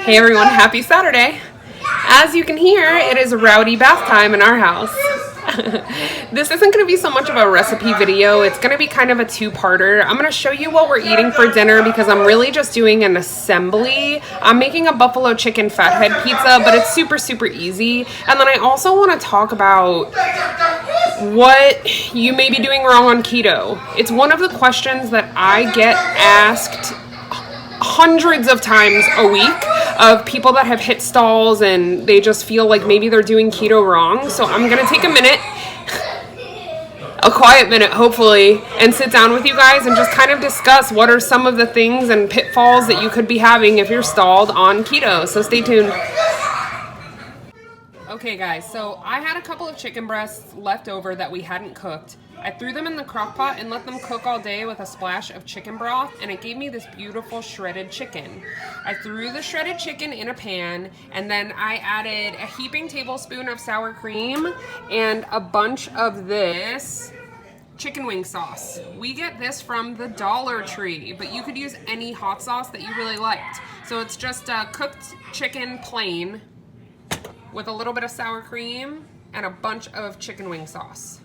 Hey everyone, happy Saturday. As you can hear, it is rowdy bath time in our house. This isn't going to be so much of a recipe video, it's going to be kind of a two-parter. I'm going to show you what we're eating for dinner because I'm really just doing an assembly. I'm making a buffalo chicken fathead pizza, but it's super easy. And then I also want to talk about what you may be doing wrong on keto. It's one of the questions that I get asked hundreds of times a week of people that have hit stalls and they just feel like maybe they're doing keto wrong. So I'm gonna take a minute, a quiet minute hopefully, and sit down with you guys and just kind of discuss what are some of the things and pitfalls that you could be having if you're stalled on keto. So stay tuned. Okay guys, so I had a couple of chicken breasts left over that we hadn't cooked. I threw them in the crock pot and let them cook all day with a splash of chicken broth, and it gave me this beautiful shredded chicken. I threw the shredded chicken in a pan, and then I added a heaping tablespoon of sour cream and a bunch of this chicken wing sauce. We get this from the Dollar Tree, but you could use any hot sauce that you really liked. So it's just cooked chicken plain with a little bit of sour cream and a bunch of chicken wing sauce.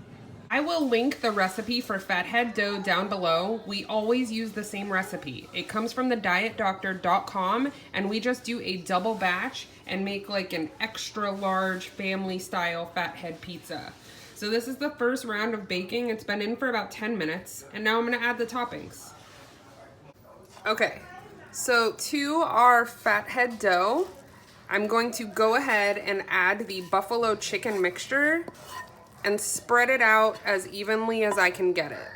I will link the recipe for fathead dough down below. We always use the same recipe. It comes from thedietdoctor.com, and we just do a double batch and make like an extra large family style fathead pizza. So this is the first round of baking. It's been in for about 10 minutes, and now I'm gonna add the toppings. Okay, so to our fathead dough, I'm going to go ahead and add the buffalo chicken mixture and spread it out as evenly as I can get it.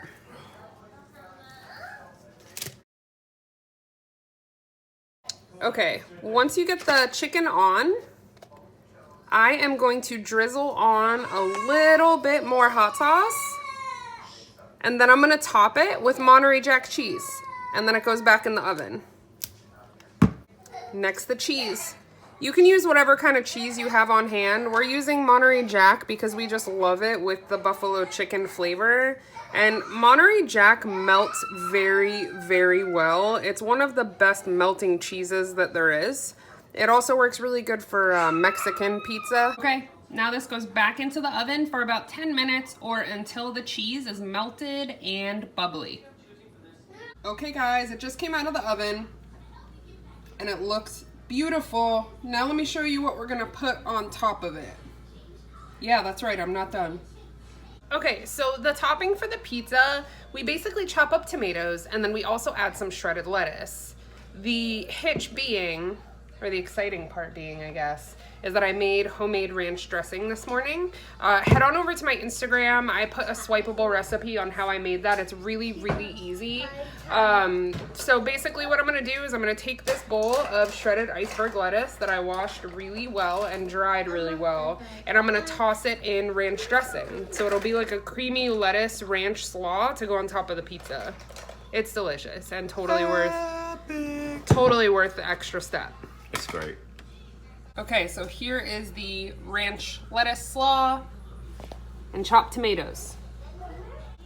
Okay, once you get the chicken on, I am going to drizzle on a little bit more hot sauce, and then I'm gonna top it with Monterey Jack cheese, and then it goes back in the oven. Next, the cheese. You can use whatever kind of cheese you have on hand. We're using Monterey Jack because we just love it with the buffalo chicken flavor. And Monterey Jack melts very well. It's one of the best melting cheeses that there is. It also works really good for Mexican pizza. Okay, now this goes back into the oven for about 10 minutes or until the cheese is melted and bubbly. Okay guys, it just came out of the oven and it looks beautiful. Now let me show you what we're gonna put on top of it. Yeah, that's right, I'm not done. Okay, so the topping for the pizza, we basically chop up tomatoes and then we also add some shredded lettuce. The hitch being, or the exciting part being, I guess, is that I made homemade ranch dressing this morning. Head on over to my Instagram. I put a swipeable recipe on how I made that. It's really easy. So basically what I'm gonna do is I'm gonna take this bowl of shredded iceberg lettuce that I washed really well and dried really well, and I'm gonna toss it in ranch dressing. So it'll be like a creamy lettuce ranch slaw to go on top of the pizza. It's delicious and totally worth the extra step. It's great. Okay, so here is the ranch lettuce slaw and chopped tomatoes.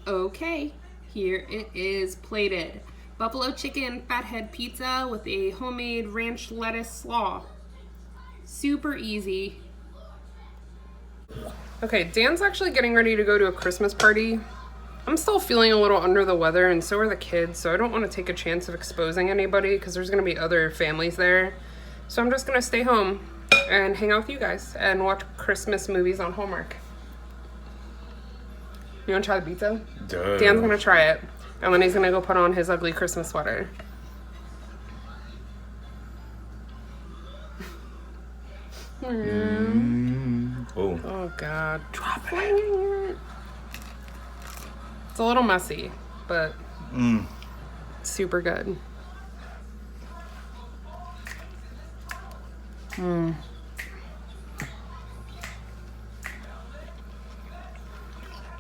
Okay, here it is plated. Buffalo chicken fathead pizza with a homemade ranch lettuce slaw. Super easy. Okay, Dan's actually getting ready to go to a Christmas party. I'm still feeling a little under the weather, and so are the kids, so I don't want to take a chance of exposing anybody because there's going to be other families there. So I'm just going to stay home and hang out with you guys and watch Christmas movies on Hallmark. You want to try the pizza? Duh. Dan's going to try it, and then he's going to go put on his ugly Christmas sweater. Oh God. Drop it. It's a little messy, but super good.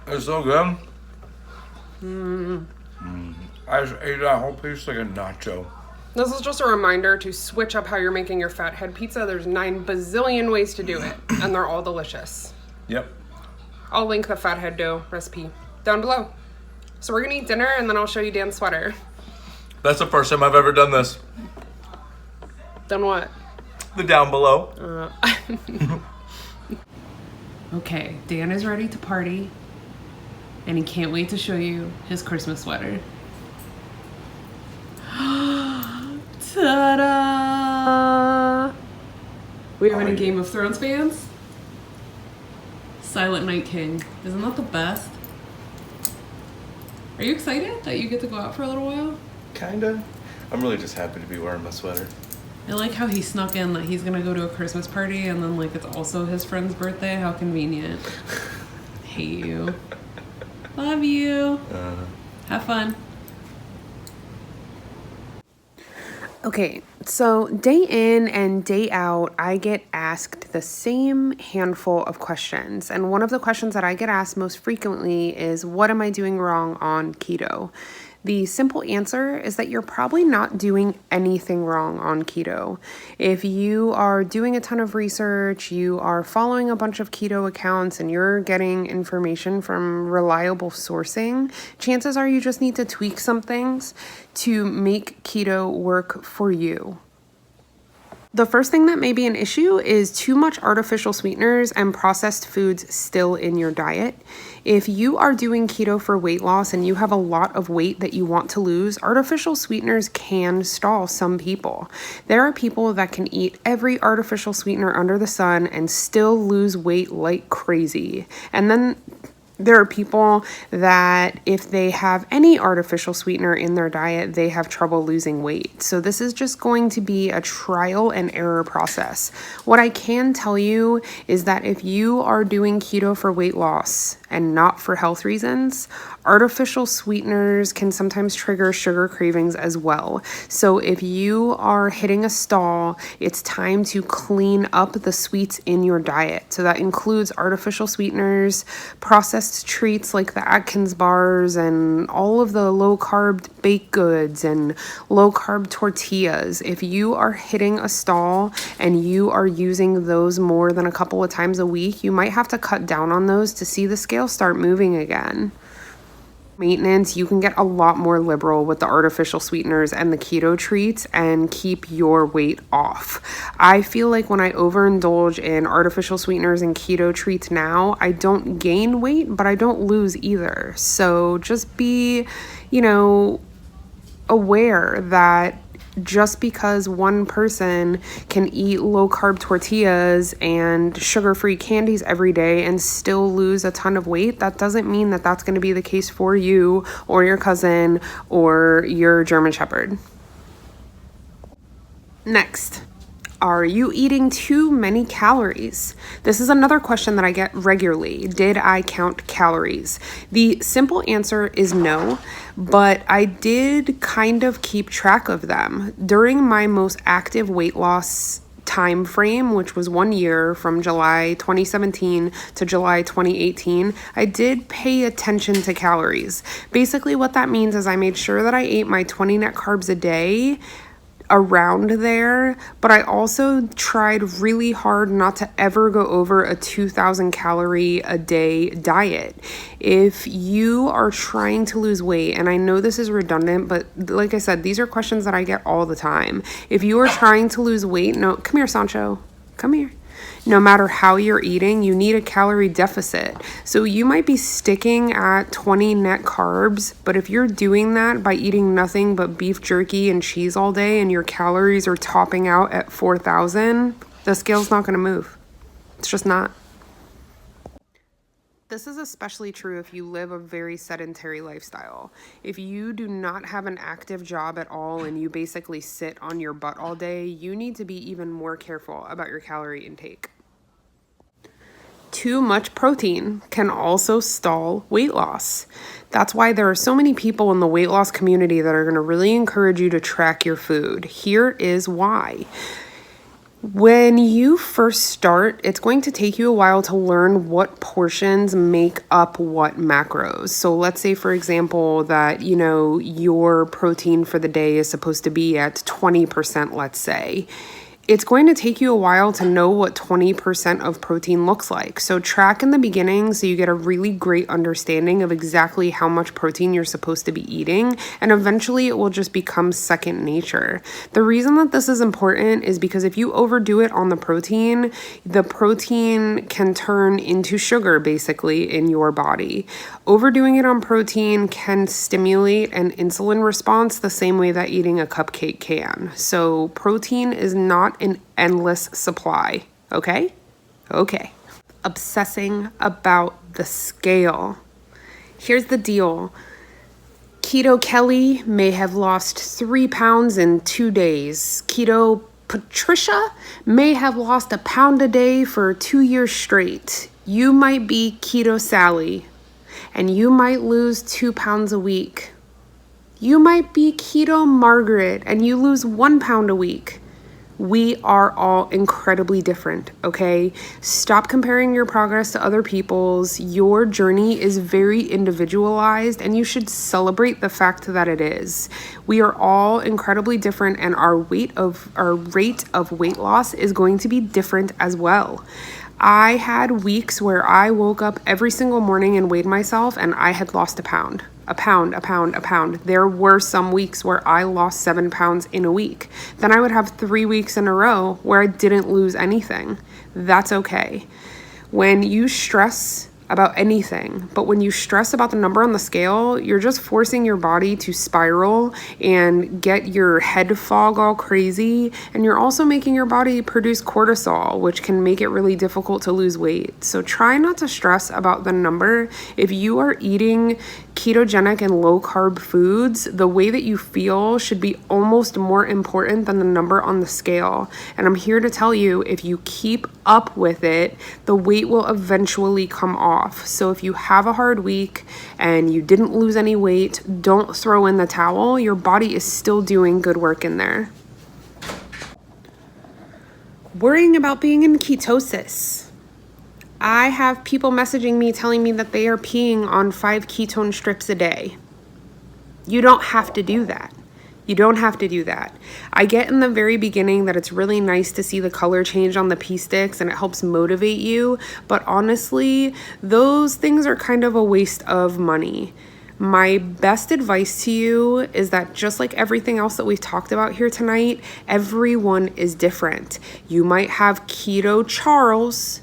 It's so good. I just ate that whole piece like a nacho. This is just a reminder to switch up how you're making your fathead pizza. There's 9 bazillion ways to do it, and they're all delicious. Yep. I'll link the fathead dough recipe down below. So we're gonna eat dinner, and then I'll show you Dan's sweater. That's the first time I've ever done this. Done what? The down below. Okay, Dan is ready to party, and he can't wait to show you his Christmas sweater. Ta-da! We have any Game of Thrones fans? Silent Night King. Isn't that the best? Are you excited that you get to go out for a little while? Kinda. I'm really just happy to be wearing my sweater. I like how he snuck in that he's gonna go to a Christmas party and then like it's also his friend's birthday. How convenient. Hate you. Love you. Have fun. Okay, so day in and day out, I get asked the same handful of questions. And one of the questions that I get asked most frequently is, what am I doing wrong on keto? The simple answer is that you're probably not doing anything wrong on keto. If you are doing a ton of research, you are following a bunch of keto accounts, and you're getting information from reliable sourcing, chances are you just need to tweak some things to make keto work for you. The first thing that may be an issue is too much artificial sweeteners and processed foods still in your diet. If you are doing keto for weight loss and you have a lot of weight that you want to lose, artificial sweeteners can stall some people. There are people that can eat every artificial sweetener under the sun and still lose weight like crazy. And then there are people that if they have any artificial sweetener in their diet, they have trouble losing weight. So this is just going to be a trial and error process. What I can tell you is that if you are doing keto for weight loss and not for health reasons, artificial sweeteners can sometimes trigger sugar cravings as well. So if you are hitting a stall, it's time to clean up the sweets in your diet. So that includes artificial sweeteners, processed treats like the Atkins bars, and all of the low-carb baked goods and low-carb tortillas. If you are hitting a stall and you are using those more than a couple of times a week, you might have to cut down on those to see the scale start moving again. Maintenance, you can get a lot more liberal with the artificial sweeteners and the keto treats and keep your weight off. I feel like when I overindulge in artificial sweeteners and keto treats now, I don't gain weight, but I don't lose either. So just be, aware that just because one person can eat low-carb tortillas and sugar-free candies every day and still lose a ton of weight, that doesn't mean that that's going to be the case for you or your cousin or your German Shepherd. Next, are you eating too many calories? This is another question that I get regularly. Did I count calories? The simple answer is no, but I did kind of keep track of them. During my most active weight loss time frame, which was 1 year from July 2017 to July 2018, I did pay attention to calories. Basically what that means is I made sure that I ate my 20 net carbs a day, around there, but I also tried really hard not to ever go over a 2,000 calorie a day diet. If you are trying to lose weight, and I know this is redundant, but like I said, these are questions that I get all the time. If you are trying to lose weight, no, come here, Sancho, come here. No matter how you're eating, you need a calorie deficit. So you might be sticking at 20 net carbs, but if you're doing that by eating nothing but beef jerky and cheese all day and your calories are topping out at 4,000, the scale's not going to move. It's just not. This is especially true if you live a very sedentary lifestyle. If you do not have an active job at all and you basically sit on your butt all day, you need to be even more careful about your calorie intake. Too much protein can also stall weight loss. That's why there are so many people in the weight loss community that are going to really encourage you to track your food. Here is why. When you first start, it's going to take you a while to learn what portions make up what macros. So let's say, for example, that, your protein for the day is supposed to be at 20%, let's say. it's going to take you a while to know what 20% of protein looks like. So track in the beginning so you get a really great understanding of exactly how much protein you're supposed to be eating, and eventually it will just become second nature. The reason that this is important is because if you overdo it on the protein can turn into sugar basically in your body. Overdoing it on protein can stimulate an insulin response the same way that eating a cupcake can. So protein is not an endless supply, okay? Okay. Obsessing about the scale. Here's the deal. Keto Kelly may have lost 3 pounds in 2 days. Keto Patricia may have lost a pound a day for 2 years straight. You might be Keto Sally, and you might lose 2 pounds a week. You might be Keto Margaret, and you lose 1 pound a week. We are all incredibly different, okay? Stop comparing your progress to other people's. Your journey is very individualized, and you should celebrate the fact that it is. We are all incredibly different, and our rate of weight loss is going to be different as well. I had weeks where I woke up every single morning and weighed myself, and I had lost a pound. There were some weeks where I lost 7 pounds in a week. Then I would have 3 weeks in a row where I didn't lose anything. That's okay. When you stress about anything, but when you stress about the number on the scale, you're just forcing your body to spiral and get your head fog all crazy, and you're also making your body produce cortisol, which can make it really difficult to lose weight. So try not to stress about the number. If you are eating ketogenic and low carb foods, the way that you feel should be almost more important than the number on the scale. And I'm here to tell you, if you keep up with it, the weight will eventually come off. So if you have a hard week and you didn't lose any weight, don't throw in the towel. Your body is still doing good work in there. Worrying about being in ketosis. I have people messaging me telling me that they are peeing on 5 ketone strips a day. You don't have to do that. You don't have to do that. I get in the very beginning that it's really nice to see the color change on the pee sticks and it helps motivate you, but honestly, those things are kind of a waste of money. My best advice to you is that just like everything else that we've talked about here tonight, everyone is different. You might have Keto Charles,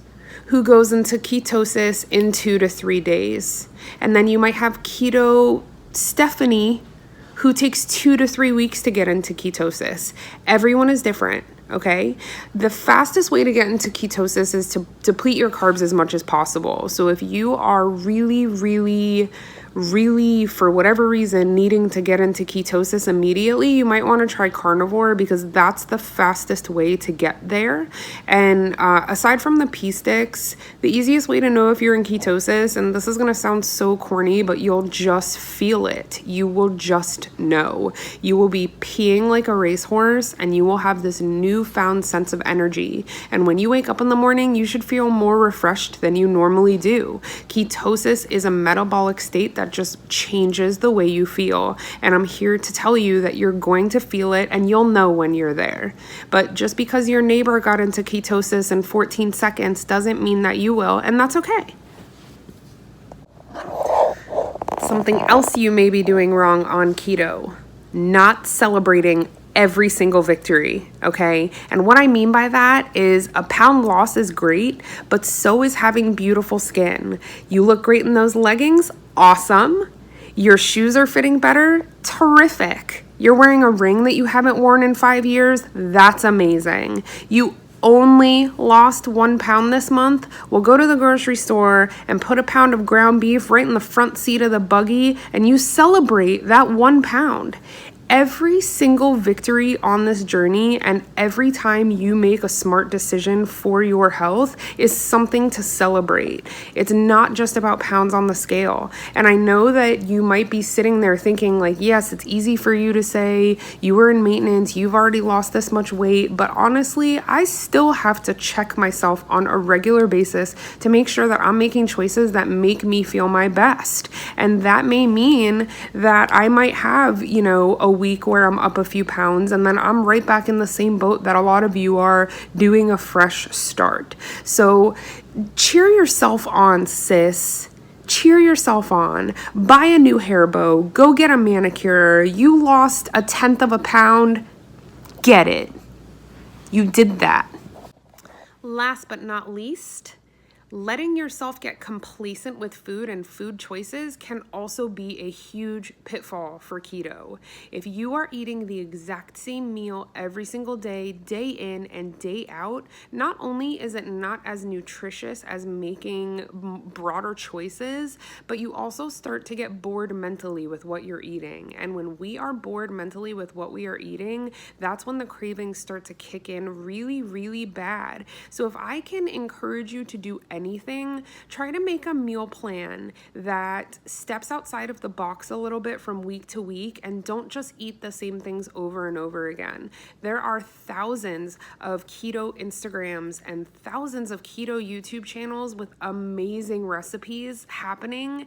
who goes into ketosis in 2 to 3 days. And then you might have Keto Stephanie, who takes 2 to 3 weeks to get into ketosis. Everyone is different, okay? The fastest way to get into ketosis is to deplete your carbs as much as possible. So if you are really, for whatever reason, needing to get into ketosis immediately, you might want to try carnivore because that's the fastest way to get there. And aside from the pee sticks, the easiest way to know if you're in ketosis, and this is going to sound so corny, but you'll just feel it. You will just know. You will be peeing like a racehorse and you will have this newfound sense of energy. And when you wake up in the morning, you should feel more refreshed than you normally do. Ketosis is a metabolic state that just changes the way you feel. And I'm here to tell you that you're going to feel it and you'll know when you're there. But just because your neighbor got into ketosis in 14 seconds doesn't mean that you will, and that's okay. Something else you may be doing wrong on keto: not celebrating every single victory, okay? And what I mean by that is a pound loss is great, but so is having beautiful skin. You look great in those leggings, awesome. Your shoes are fitting better, terrific. You're wearing a ring that you haven't worn in 5 years, that's amazing. You only lost 1 pound this month, well, go to the grocery store and put a pound of ground beef right in the front seat of the buggy and you celebrate that 1 pound. Every single victory on this journey and every time you make a smart decision for your health is something to celebrate. It's not just about pounds on the scale. And I know that you might be sitting there thinking like, yes, it's easy for you to say you were in maintenance, you've already lost this much weight, but honestly, I still have to check myself on a regular basis to make sure that I'm making choices that make me feel my best. And that may mean that I might have, a week where I'm up a few pounds, and then I'm right back in the same boat that a lot of you are, doing a fresh start. So cheer yourself on, sis. Cheer yourself on. Buy a new hair bow. Go get a manicure. You lost 1/10 of a pound. Get it. You did that. Last but not least, letting yourself get complacent with food and food choices can also be a huge pitfall for keto. If you are eating the exact same meal every single day, day in and day out, not only is it not as nutritious as making broader choices, but you also start to get bored mentally with what you're eating. And when we are bored mentally with what we are eating, that's when the cravings start to kick in really, really bad. So if I can encourage you to do anything, try to make a meal plan that steps outside of the box a little bit from week to week, and don't just eat the same things over and over again. There are thousands of keto Instagrams and thousands of keto YouTube channels with amazing recipes happening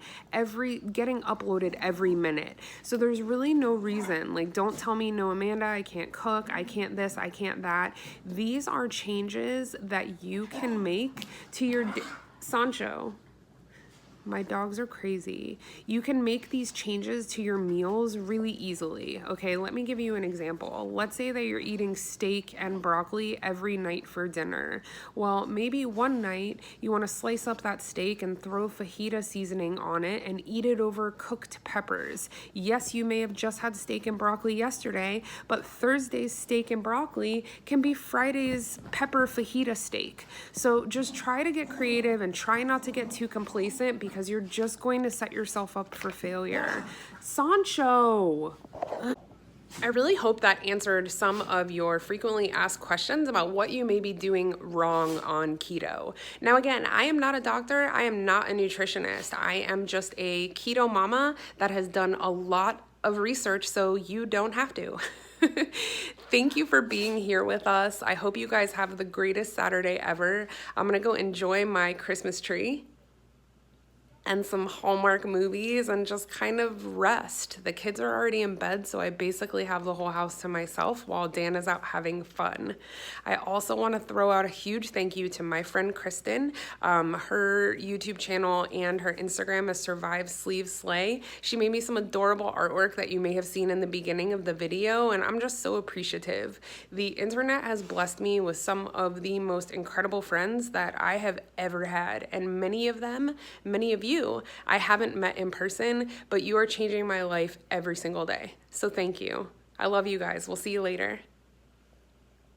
getting uploaded every minute. So there's really no reason, like, don't tell me, no, Amanda, I can't cook, I can't this, I can't that. These are changes that you can make to your Sancho. My dogs are crazy. You can make these changes to your meals really easily. Okay, let me give you an example. Let's say that you're eating steak and broccoli every night for dinner. Well, maybe one night you want to slice up that steak and throw fajita seasoning on it and eat it over cooked peppers. Yes, you may have just had steak and broccoli yesterday, but Thursday's steak and broccoli can be Friday's pepper fajita steak. So just try to get creative and try not to get too complacent, because you're just going to set yourself up for failure. Sancho! I really hope that answered some of your frequently asked questions about what you may be doing wrong on keto. Now, again, I am not a doctor. I am not a nutritionist. I am just a keto mama that has done a lot of research, so you don't have to. Thank you for being here with us. I hope you guys have the greatest Saturday ever. I'm gonna go enjoy my Christmas tree and some Hallmark movies and just kind of rest. The kids are already in bed, so I basically have the whole house to myself while Dan is out having fun. I also want to throw out a huge thank you to my friend Kristen. Her YouTube channel and her Instagram is Survive Sleeve Slay. She made me some adorable artwork that you may have seen in the beginning of the video, and I'm just so appreciative. The internet has blessed me with some of the most incredible friends that I have ever had, and many of you I haven't met in person, but you are changing my life every single day. So thank you. I love you guys. We'll see you later.